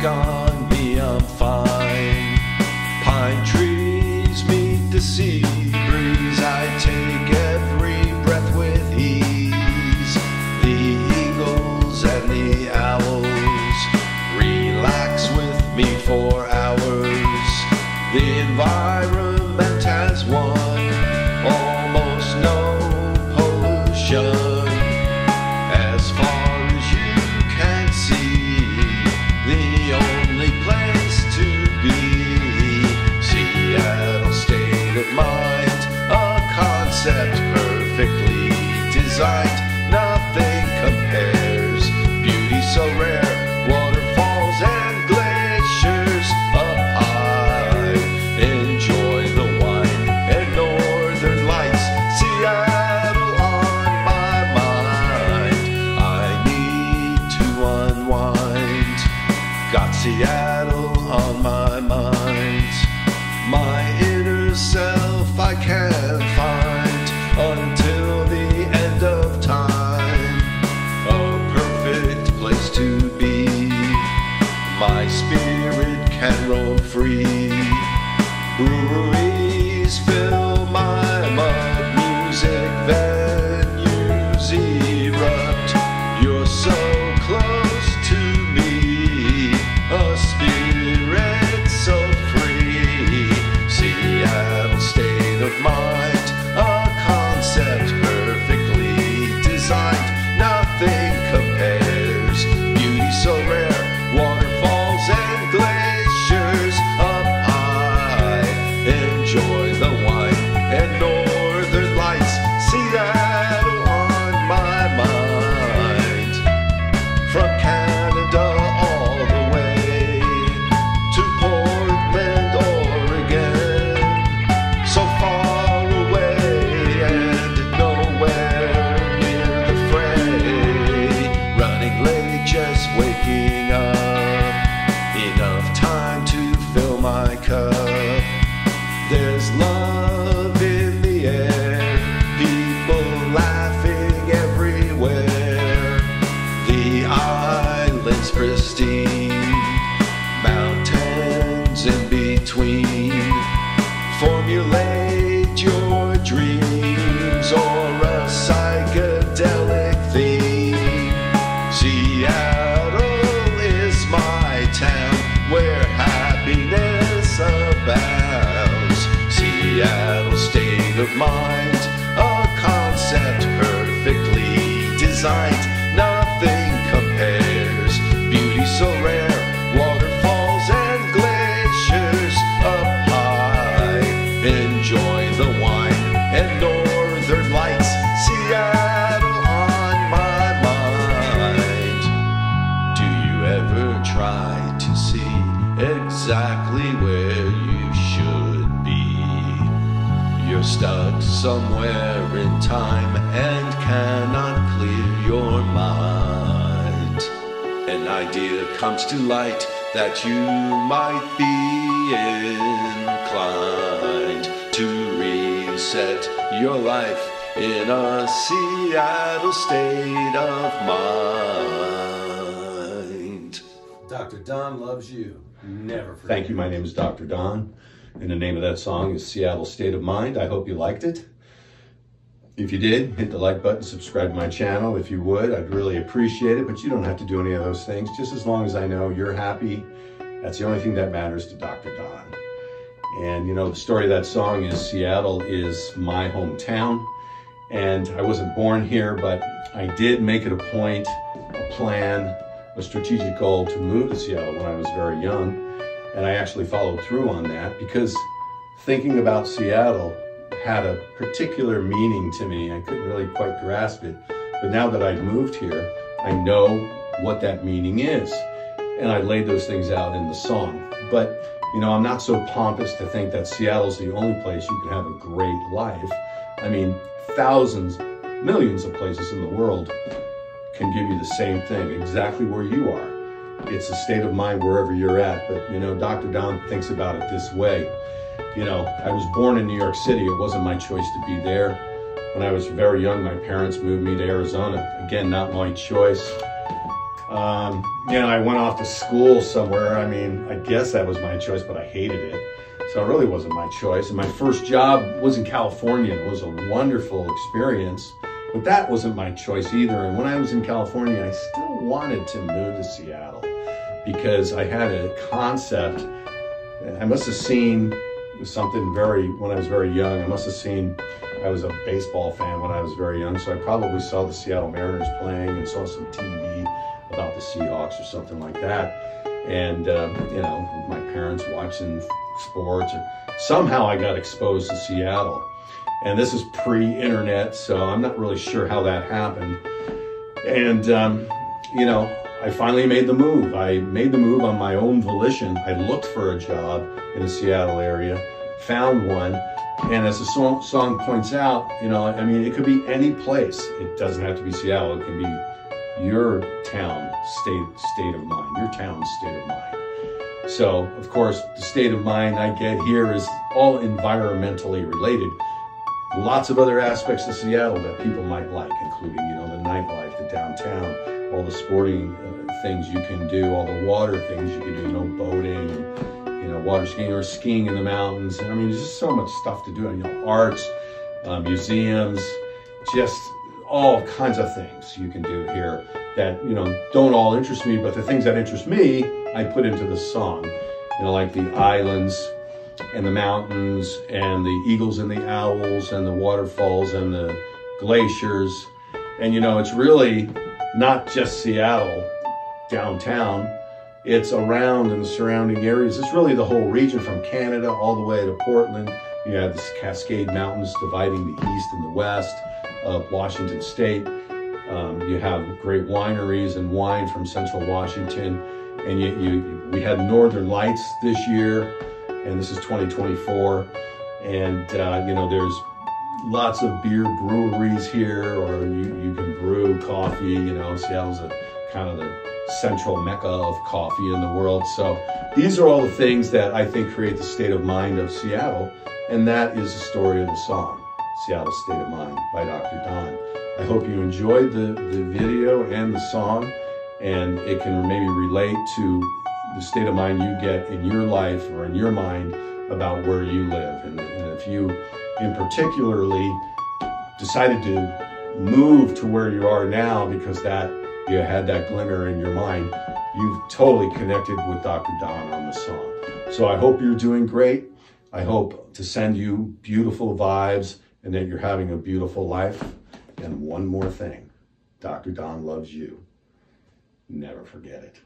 on me, I'm fine. Pine trees meet the sea breeze, I take every breath with ease. The eagles and the owls relax with me for hours. The environment has won, almost no pollution. As far as you can see, the only place to be. Seattle state of mind, a concept perfectly designed. Nothing compares, beauty so rare, waterfalls and glaciers up high. Enjoy the wine and northern lights. Seattle on my mind, I need to unwind. Got Seattle on my mind. My inner self I can't find until the end of time. A perfect place to be. My spirit can roam free. Breweries fill my mud, music venues erupt. You're so close to me, a spirit so free. Seattle state of mind, a concept perfectly designed. Nothing compares, beauty so rare, waterfalls and glaciers up high. Enjoy the wine and northern lights. Seattle on my mind. From Canada all the way to Portland, Oregon. So far away and nowhere near the fray. Running late, just waking up. Enough time to fill my cup. There's love in the air, people laughing everywhere. The island's pristine, mountains in between. Formulate your dreams or a psychedelic theme. Seattle is my town where happiness abounds. Seattle state of mind, a concept perfectly designed. Nothing compares, beauty so rare, waterfalls and glaciers up high. Enjoy the wine and northern lights. Seattle on my mind. Do you ever try to see exactly where you should be? You're stuck somewhere in time and cannot clear your mind. An idea comes to light that you might be inclined to reset your life in a Seattle state of mind. Dr. Don loves you. Never forget. Thank you. My name is Dr. Don, and the name of that song is Seattle State of Mind. I hope you liked it. If you did, hit the like button, subscribe to my channel. If you would, I'd really appreciate it, but you don't have to do any of those things. Just as long as I know you're happy, that's the only thing that matters to Dr. Don. And you know, the story of that song is Seattle is my hometown, and I wasn't born here, but I did make it a point, a plan, a strategic goal to move to Seattle when I was very young. And I actually followed through on that because thinking about Seattle had a particular meaning to me. I couldn't really quite grasp it. But now that I've moved here, I know what that meaning is. And I laid those things out in the song. But, you know, I'm not so pompous to think that Seattle's the only place you can have a great life. I mean, thousands, millions of places in the world can give you the same thing, exactly where you are. It's a state of mind wherever you're at. But, you know, Dr. Don thinks about it this way. You know, I was born in New York City. It wasn't my choice to be there. When I was very young, my parents moved me to Arizona. Again, not my choice. You know, I went off to school somewhere. I mean, I guess that was my choice, but I hated it. So it really wasn't my choice. And my first job was in California. It was a wonderful experience, but that wasn't my choice either. And when I was in California, I still wanted to move to Seattle because I had a concept. I must have seen something when I was very young. I was a baseball fan when I was very young, so I probably saw the Seattle Mariners playing and saw some TV about the Seahawks or something like that. And, you know, my parents watching sports. Somehow I got exposed to Seattle. And this is pre-internet, so I'm not really sure how that happened. And, you know, I finally made the move. I made the move on my own volition. I looked for a job in the Seattle area, found one. And as the song points out, you know, I mean, it could be any place. It doesn't have to be Seattle. It can be your town, state of mind, your town's state of mind. So, of course, the state of mind I get here is all environmentally related. Lots of other aspects of Seattle that people might like, including, you know, the nightlife, the downtown, all the sporting things you can do, all the water things you can do, you know, boating, you know, water skiing or skiing in the mountains. I mean, there's just so much stuff to do. You know, arts, museums, just all kinds of things you can do here that, you know, don't all interest me, but the things that interest me, I put into the song. You know, like the islands and the mountains and the eagles and the owls and the waterfalls and the glaciers. And, you know, it's really not just Seattle downtown. It's around in the surrounding areas. It's really the whole region from Canada all the way to Portland. You have the Cascade Mountains dividing the east and the west of Washington State. You have great wineries and wine from Central Washington. And we had Northern Lights this year, and this is 2024. And, you know, there's lots of beer breweries here, or you can brew coffee. You know, Seattle's kind of the central mecca of coffee in the world. So these are all the things that I think create the state of mind of Seattle. And that is the story of the song, Seattle State of Mind by Dr. Don. I hope you enjoyed the video and the song, and it can maybe relate to the state of mind you get in your life or in your mind about where you live. And if you in particularly decided to move to where you are now because that you had that glimmer in your mind, you've totally connected with Dr. Don on the song. So I hope you're doing great. I hope to send you beautiful vibes and that you're having a beautiful life. And one more thing, Dr. Don loves you. Never forget it.